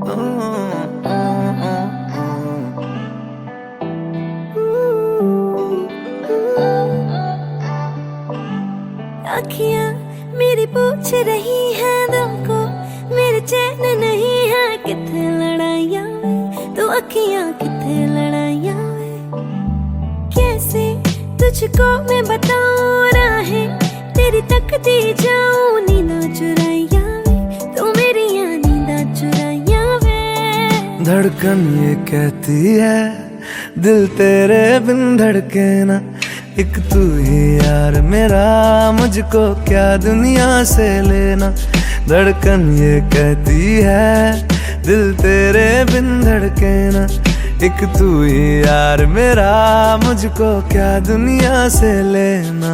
अखियां मेरी पूछ रही हैं दिल को, मेरे चैन नहीं है किथे लड़ाइयां वे, तो अखियां किथे लड़ाइयां वे। कैसे तुझको मैं बताऊं राहें तेरी तकती जाऊं, नींदा चुराइयां वे, तो मेरी नींदा चुराइयां वे। धड़कन ये कहती है दिल तेरे बिन धड़के ना, एक तू ही यार मेरा, मुझको क्या दुनिया से लेना। धड़कन ये कहती है दिल तेरे बिन धड़के ना, एक तू ही यार मेरा, मुझको क्या दुनिया से लेना।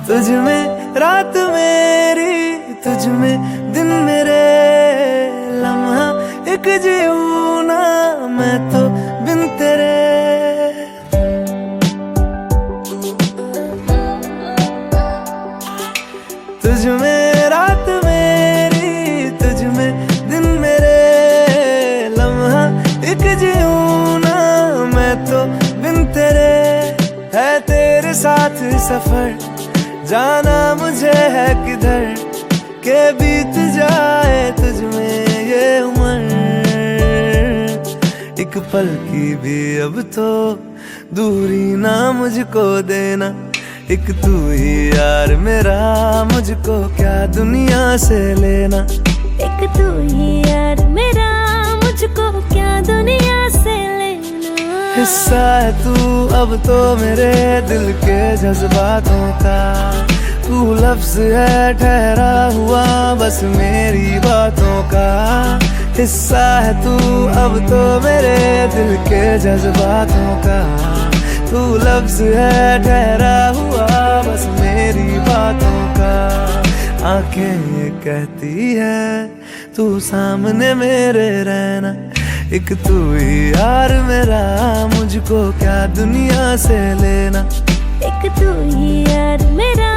तुझ में रात मेरी, तुझ में दिन मेरे, लम्हा एक जीऊं ना मैं तो बिन तेरे। तुझ में रात मेरी, तुझ में दिन मेरे, लम्हा एक जीऊं ना मैं तो बिन तेरे। है तेरे साथ सफर, जाना मुझे है किधर, के बीत जाए तुझ में ये उम्र। एक पल की भी अब तो दूरी ना मुझको देना, एक तू ही यार मेरा, मुझको क्या दुनिया से लेना। एक तू ही यार मेरा, मुझको क्या दुनिया से लेना। हिस्सा है तू अब तो मेरे दिल के जज्बातों का, तू लफ्ज है ठहरा हुआ बस मेरी बातों का। हिस्सा है तू अब तो मेरे दिल के जज्बातों का, तू लफ्ज है ठहरा हुआ बस मेरी बातों का। आंखें ये कहती है तू सामने मेरे रहना, एक तू ही यार मेरा, मुझको क्या दुनिया से लेना। एक तू ही यार मेरा,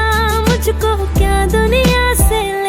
मुझको क्या दुनिया से लेना।